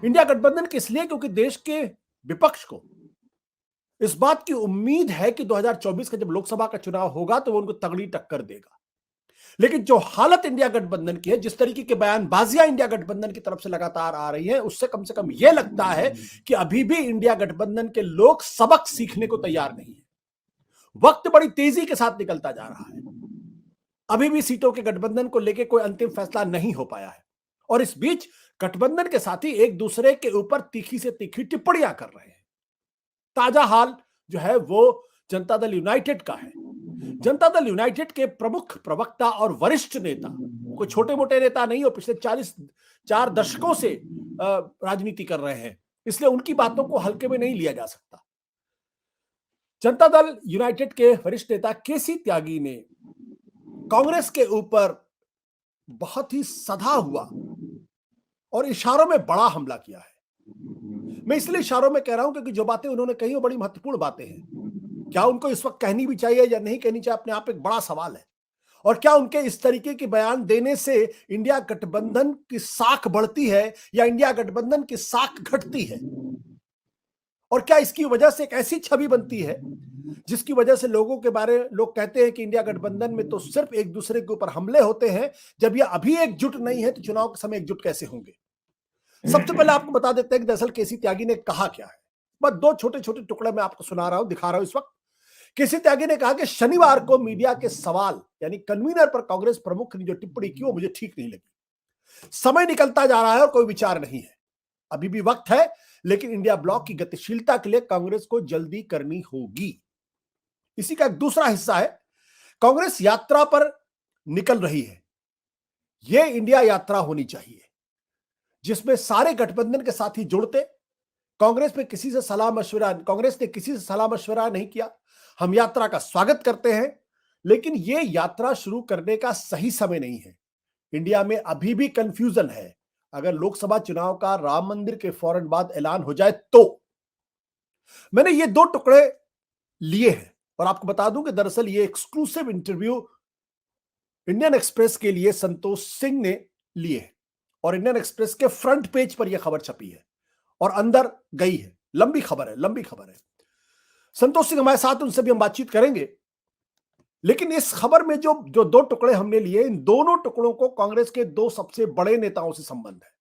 India गठबंधन किस लिए? क्योंकि देश के विपक्ष को इस बात की उम्मीद है कि 2024 का जब लोकसभा का चुनाव होगा तो वो उनको तगड़ी टक्कर देगा। लेकिन जो हालत इंडिया गठबंधन की है, जिस तरीके की बयानबाजियां इंडिया गठबंधन की तरफ से लगातार आ रही है, उससे कम से कम यह लगता है कि अभी भी इंडिया गठबंधन के लोग सबक सीखने को तैयार नहीं है। वक्त बड़ी तेजी के साथ निकलता जा रहा है। अभी भी सीटों के गठबंधन को लेकर कोई अंतिम फैसला नहीं हो पाया है और इस बीच गठबंधन के साथी एक दूसरे के ऊपर तीखी से तीखी टिप्पणियां कर रहे हैं। ताजा हाल जो है वो जनता दल यूनाइटेड का है। जनता दल यूनाइटेड के प्रमुख प्रवक्ता और वरिष्ठ नेता, कोई छोटे मोटे नेता नहीं हो, पिछले 4 दशकों से राजनीति कर रहे हैं, इसलिए उनकी बातों को हल्के में नहीं लिया जा सकता। जनता दल यूनाइटेड के वरिष्ठ नेता केसी त्यागी ने कांग्रेस के ऊपर बहुत ही सधा हुआ और इशारों में बड़ा हमला किया है। मैं इसलिए इशारों में कह रहा हूं क्योंकि जो बातें उन्होंने कही वो बड़ी महत्वपूर्ण बातें हैं। क्या उनको इस वक्त कहनी भी चाहिए या नहीं कहनी चाहिए, अपने आप एक बड़ा सवाल है। और क्या उनके इस तरीके के बयान देने से इंडिया गठबंधन की साख बढ़ती है या इंडिया गठबंधन की साख घटती है? और क्या इसकी वजह से एक ऐसी छवि बनती है जिसकी वजह से लोग कहते हैं कि इंडिया गठबंधन में तो सिर्फ एक दूसरे के ऊपर हमले होते हैं, जब ये अभी एकजुट नहीं है तो चुनाव के समय एकजुट कैसे होंगे? सबसे पहले आपको बता देते हैं कि दरअसल केसी त्यागी ने कहा क्या है। बस 2 छोटे छोटे टुकड़े मैं आपको सुना रहा हूं, दिखा रहा हूं इस वक्त। केसी त्यागी ने कहा कि शनिवार को मीडिया के सवाल यानी कन्वीनर पर कांग्रेस प्रमुख ने जो टिप्पणी की वो मुझे ठीक नहीं लगी। समय निकलता जा रहा है और कोई विचार नहीं है, अभी भी वक्त है, लेकिन इंडिया ब्लॉक की गतिशीलता के लिए कांग्रेस को जल्दी करनी होगी। इसी का एक दूसरा हिस्सा है, कांग्रेस यात्रा पर निकल रही है। यह इंडिया यात्रा होनी चाहिए जिसमें सारे गठबंधन के साथी जुड़ते। कांग्रेस ने किसी से सलाह मशवरा नहीं किया। हम यात्रा का स्वागत करते हैं, लेकिन यह यात्रा शुरू करने का सही समय नहीं है। इंडिया में अभी भी कंफ्यूजन है। अगर लोकसभा चुनाव का राम मंदिर के फौरन बाद ऐलान हो जाए तो मैंने ये 2 टुकड़े लिए हैं और आपको बता दूं कि दरअसल ये एक्सक्लूसिव इंटरव्यू इंडियन एक्सप्रेस के लिए संतोष सिंह ने लिए हैं और इंडियन एक्सप्रेस के फ्रंट पेज पर यह खबर छपी है और अंदर गई है। लंबी खबर है। संतोष सिंह हमारे साथ, उनसे भी हम बातचीत करेंगे। लेकिन इस खबर में जो 2 टुकड़े हमने लिए, इन दोनों टुकड़ों को कांग्रेस के 2 सबसे बड़े नेताओं से संबंध है।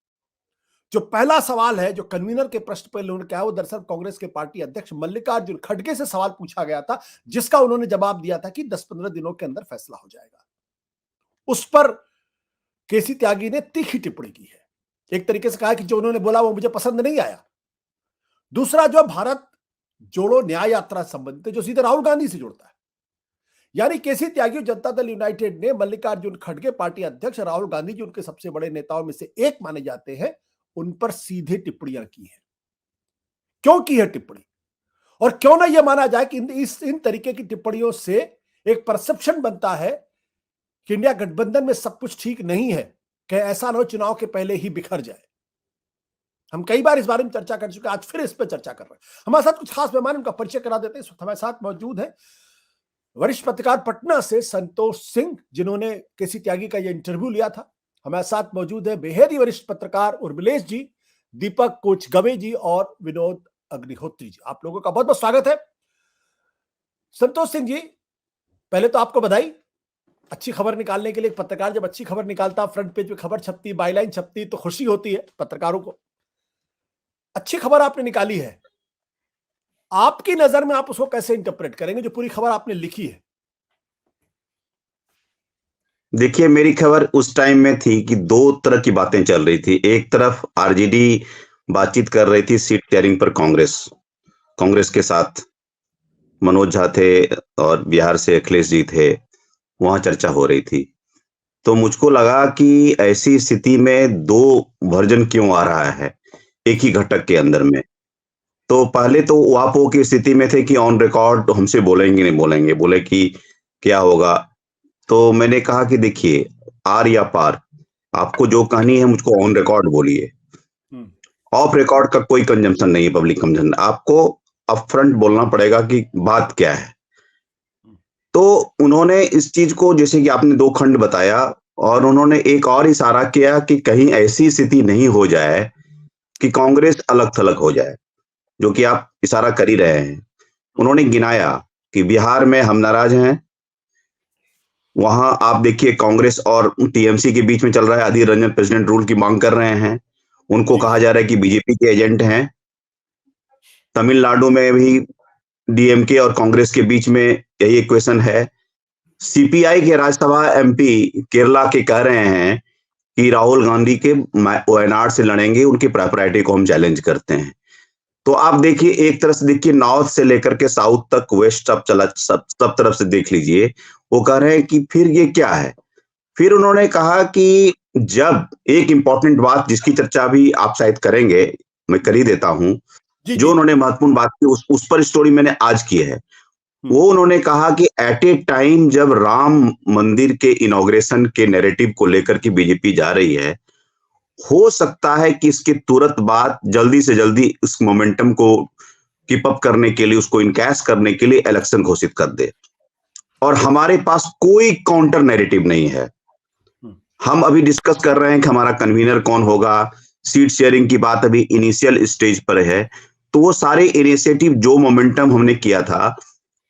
जो पहला सवाल है जो कन्वीनर के प्रश्न पर उन्होंने कहा, वो दरअसल कांग्रेस के पार्टी अध्यक्ष मल्लिकार्जुन खड़गे से सवाल पूछा गया था, जिसका उन्होंने जवाब दिया था कि 10-15 दिनों के अंदर फैसला हो जाएगा। उस पर केसी त्यागी ने तीखी टिप्पणी की है। एक तरीके से कहा कि जो उन्होंने बोला वो मुझे पसंद नहीं आया। दूसरा जो भारत जोड़ो न्याय यात्रा संबंधित है, जो सीधे राहुल गांधी से जुड़ता है, यानी केसी त्यागी जनता दल यूनाइटेड ने मल्लिकार्जुन खड़गे, पार्टी अध्यक्ष राहुल गांधी जी उनके सबसे बड़े नेताओं में से एक माने जाते हैं, उन पर सीधे टिप्पणियां की है। क्यों की है टिप्पणी और क्यों ना यह माना जाए कि इन तरीके की टिप्पणियों से एक परसेप्शन बनता है कि इंडिया गठबंधन में सब कुछ ठीक नहीं है, कि ऐसा ना हो चुनाव के पहले ही बिखर जाए। हम कई बार इस बारे में चर्चा कर चुके हैं, आज फिर इस पर चर्चा कर रहे हैं। हमारे साथ कुछ खास मेहमान, उनका परिचय करा देते हैं। इस वक्त हमारे साथ मौजूद है वरिष्ठ पत्रकार पटना से संतोष सिंह, जिन्होंने केसी त्यागी का यह इंटरव्यू लिया था। हमारे साथ मौजूद है बेहद ही वरिष्ठ पत्रकार उर्मिलेश जी, दीपक कोच गवे जी और विनोद अग्निहोत्री जी। आप लोगों का बहुत बहुत स्वागत है। संतोष सिंह जी, पहले तो आपको बधाई। अच्छी खबर निकालने के लिए पत्रकार जब अच्छी खबर निकालता, फ्रंट पेज पे खबर छपती, बाईलाइन छपती, तो खुशी होती है पत्रकारों को। अच्छी खबर आपने निकाली है, आपकी नजर में आप उसको कैसे इंटरप्रेट करेंगे, जो पूरी खबर आपने लिखी है? देखिए, मेरी खबर उस टाइम में थी कि 2 तरह की बातें चल रही थी। एक तरफ आरजेडी बातचीत कर रही थी सीट शेयरिंग पर, कांग्रेस के साथ मनोज झा थे और बिहार से अखिलेश जी थे, वहां चर्चा हो रही थी। तो मुझको लगा कि ऐसी स्थिति में 2 वर्जन क्यों आ रहा है एक ही घटक के अंदर में। तो पहले तो वापो की स्थिति में थे कि ऑन रिकॉर्ड हमसे बोलेंगे नहीं बोलेंगे, बोले कि क्या होगा। तो मैंने कहा कि देखिए, आर या पार, आपको जो कहानी है मुझको ऑन रिकॉर्ड बोलिए, ऑफ रिकॉर्ड का कोई कंजम्पशन नहीं है, पब्लिक कंजम्पशन। आपको अपफ्रंट बोलना पड़ेगा कि बात क्या है। तो उन्होंने इस चीज को, जैसे कि आपने 2 खंड बताया, और उन्होंने एक और इशारा किया कि कहीं ऐसी स्थिति नहीं हो जाए कि कांग्रेस अलग थलग हो जाए, जो कि आप इशारा कर ही रहे हैं। उन्होंने गिनाया कि बिहार में हम नाराज हैं, वहां आप देखिए कांग्रेस और टीएमसी के बीच में चल रहा है, अधीर रंजन प्रेसिडेंट रूल की मांग कर रहे हैं, उनको जी। कहा जा रहा है कि बीजेपी के एजेंट हैं। तमिलनाडु में भी डीएमके और कांग्रेस के बीच में यही इक्वेशन है। सीपीआई के राज्यसभा एमपी केरला के कह रहे हैं कि राहुल गांधी के वायनाड से लड़ेंगे, उनकी प्रॉपर्टी को हम चैलेंज करते हैं। तो आप देखिए, एक तरफ से देखिए नॉर्थ से लेकर के साउथ तक, वेस्ट तक चला, सब तरफ से देख लीजिए, वो कह रहे हैं कि फिर ये क्या है। फिर उन्होंने कहा कि जब एक इंपॉर्टेंट बात जिसकी चर्चा भी आप शायद करेंगे, मैं कर ही देता हूं, जी जो जी। उन्होंने महत्वपूर्ण बात की उस पर स्टोरी मैंने आज की है। वो उन्होंने कहा कि एट ए टाइम जब राम मंदिर के इनॉग्रेशन के नैरेटिव को लेकर के बीजेपी जा रही है, हो सकता है कि इसके तुरंत बाद जल्दी से जल्दी उस मोमेंटम को कीप अप करने के लिए, उसको इनकैश करने के लिए इलेक्शन घोषित कर दे। और हमारे पास कोई काउंटर नैरेटिव नहीं है। हम अभी डिस्कस कर रहे हैं कि हमारा कन्वीनर कौन होगा, सीट शेयरिंग की बात अभी इनिशियल स्टेज पर है। तो वो सारे इनिशिएटिव, जो मोमेंटम हमने किया था,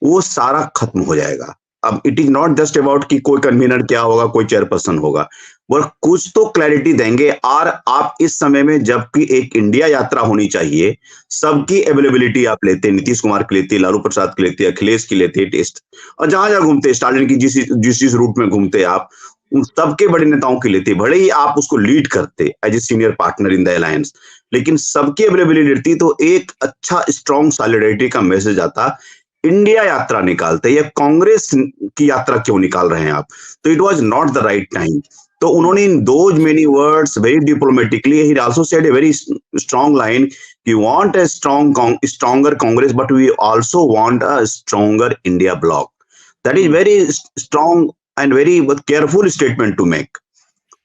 वो सारा खत्म हो जाएगा। अब it is not just about कि कोई कन्वीनर क्या होगा, कोई चेयरपर्सन होगा, वो कुछ तो क्लैरिटी देंगे। और आप इस समय में, जबकि एक इंडिया यात्रा होनी चाहिए, सबकी अवेलेबिलिटी आप लेते, नीतीश कुमार की लेते, लालू प्रसाद की लेते, अखिलेश की लेते, टेस्ट, और जहां जहां घूमते, स्टालिन की जिस रूट में घूमते आप, उन सबके बड़े नेताओं की लेते, भले ही आप उसको लीड करते as a senior partner in the alliance, लेकिन सबकी अवेलेबिलिटी रहती तो एक अच्छा स्ट्रॉन्ग सॉलिडरिटी का मैसेज आता। इंडिया यात्रा निकालते, या कांग्रेस की यात्रा क्यों निकाल रहे हैं आप? तो it was not the right time. तो उन्होंने in those many words very diplomatically, he also said a very strong line, we want a stronger Congress, but we also want a stronger India bloc. That is very strong and very careful statement to make.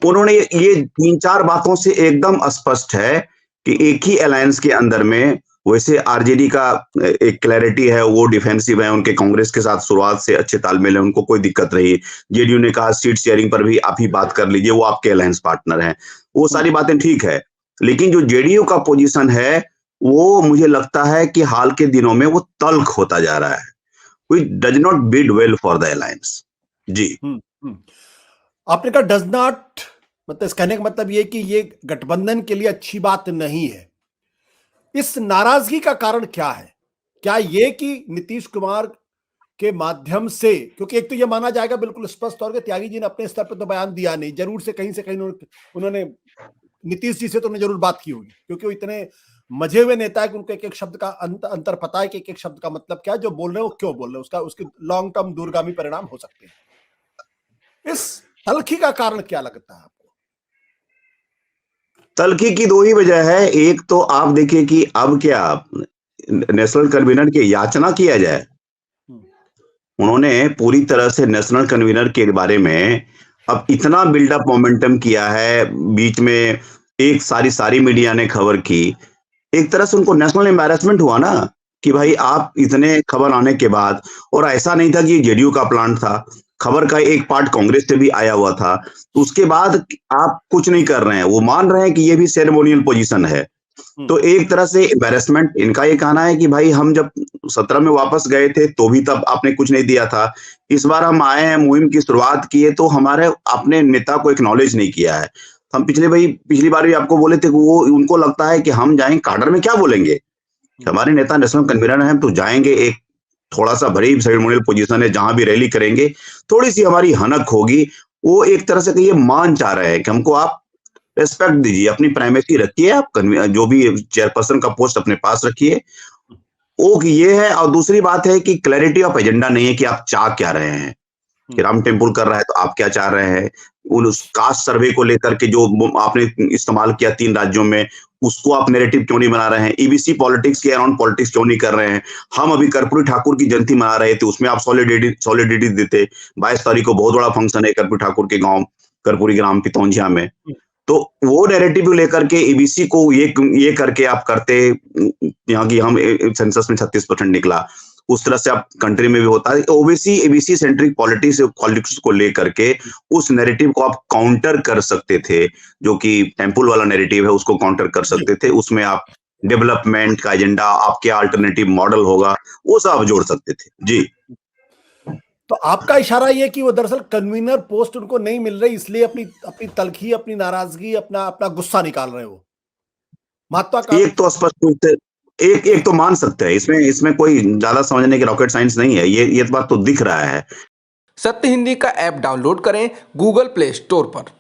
उन्होंने ये 3-4 बातों से एकदम स्पष्ट है कि एक ही alliance के अंदर में, वैसे आरजेडी का एक क्लैरिटी है, वो डिफेंसिव है, उनके कांग्रेस के साथ शुरुआत से अच्छे तालमेल है, उनको कोई दिक्कत रही। जेडीयू ने कहा सीट शेयरिंग पर भी आप ही बात कर लीजिए, वो आपके अलायंस पार्टनर हैं, वो सारी बातें ठीक है। लेकिन जो जेडीयू का पोजीशन है, वो मुझे लगता है कि हाल के दिनों में वो तल्ख होता जा रहा है, which does not bid well for the alliance. जी। आपने कहा डज नॉट, मतलब इस कहने का मतलब ये कि ये गठबंधन के लिए अच्छी बात नहीं है। इस नाराजगी का कारण क्या है? क्या ये कि नीतीश कुमार के माध्यम से, क्योंकि एक तो ये माना जाएगा बिल्कुल स्पष्ट तौर पे, त्यागी जी ने अपने स्तर पर तो बयान दिया नहीं, जरूर से कहीं उन्होंने नीतीश जी से तो जरूर बात की होगी, क्योंकि वो इतने मजे हुए नेता है कि उनको एक एक शब्द का अंतर पता है कि एक एक शब्द का मतलब क्या है, जो बोल रहे हैं वो क्यों बोल रहे हैं, उसके लॉन्ग टर्म दूरगामी परिणाम हो सकते हैं। इस तल्खी का कारण क्या लगता है आपको? तल्खी की दो ही वजह है। एक तो आप देखिए कि अब क्या नेशनल कन्वीनर की याचना किया जाए। उन्होंने पूरी तरह से नेशनल कन्वीनर के बारे में अब इतना बिल्डअप मोमेंटम किया है, बीच में एक सारी मीडिया ने खबर की, एक तरह से उनको नेशनल एम्बैरेसमेंट हुआ ना, कि भाई आप इतने खबर आने के बाद, और ऐसा नहीं था कि जेडीयू का प्लान था, खबर का एक पार्ट कांग्रेस से भी आया हुआ था, तो उसके बाद आप कुछ नहीं कर रहे हैं, वो मान रहे हैं कि ये भी सेरेमोनियल पोजीशन है। तो एक तरह से एम्बैरेसमेंट। इनका ये कहना है कि भाई हम जब 17 में वापस गए थे तो भी तब आपने कुछ नहीं दिया था, इस बार हम आए हैं, मुहिम की शुरुआत की है, तो हमारे अपने नेता को एक्नॉलेज नहीं किया है। हम पिछली बार भी आपको बोले थे कि वो, उनको लगता है कि हम जाएंगे काडर में क्या बोलेंगे, हमारे नेता नेशनल कन्वीनर हैं, तो जाएंगे, एक थोड़ा सा भरी सेरेमोनियल पोजीशन है, जहां भी रैली करेंगे थोड़ी सी हमारी हनक होगी। वो एक तरह से ये मान चाह रहे हैं कि हमको आप रेस्पेक्ट दीजिए, अपनी प्राइमेसी रखिए, आप जो भी चेयरपर्सन का पोस्ट अपने पास रखिए, वो ये है। और दूसरी बात है कि क्लैरिटी ऑफ एजेंडा नहीं है कि आप चाह क्या रहे हैं, कि राम टेम्पल कर रहा है तो आप क्या चाह रहे हैं, उस कास्ट सर्वे को लेकर के जो आपने इस्तेमाल किया 3 राज्यों में, उसको आप नैरेटिव क्यों नहीं बना रहे हैं, ईबीसी पॉलिटिक्स के अराउंड पॉलिटिक्स क्यों नहीं कर रहे हैं। हम अभी कर्पूरी ठाकुर की जयंती मना रहे थे, उसमें आप सॉलिडिटी देते। 22 तारीख को बहुत बड़ा फंक्शन है कर्पूरी ठाकुर के गांव, कर्पूरी ग्राम पितौंझिया में, तो वो नैरेटिव लेकर के ईबीसी को ये करके आप करते, यहाँ की हम सेंसस में 36% निकला, उस तरह से आप कंट्री में भी होता है। ओबीसी एबीसी सेंट्रिक पॉलिटिक्स को लेकर के उस नैरेटिव को आप काउंटर कर सकते थे, जो कि टेम्पल वाला नैरेटिव है, उसको काउंटर कर सकते थे। उसमें आप डेवलपमेंट का एजेंडा, आपके अल्टरनेटिव मॉडल होगा, वो सब आप जोड़ सकते थे। जी, तो आपका इशारा ये कि वो दरअसल कन्वीनर पोस्ट उनको नहीं मिल रही, इसलिए अपनी अपनी तलखी, अपनी नाराजगी, अपना अपना गुस्सा निकाल रहे हो महत्वाकांक्षी। एक तो स्पष्ट रूप से एक तो मान सकते हैं, इसमें कोई ज्यादा समझने की रॉकेट साइंस नहीं है, ये बात तो दिख रहा है। सत्य हिंदी का ऐप डाउनलोड करें गूगल प्ले स्टोर पर।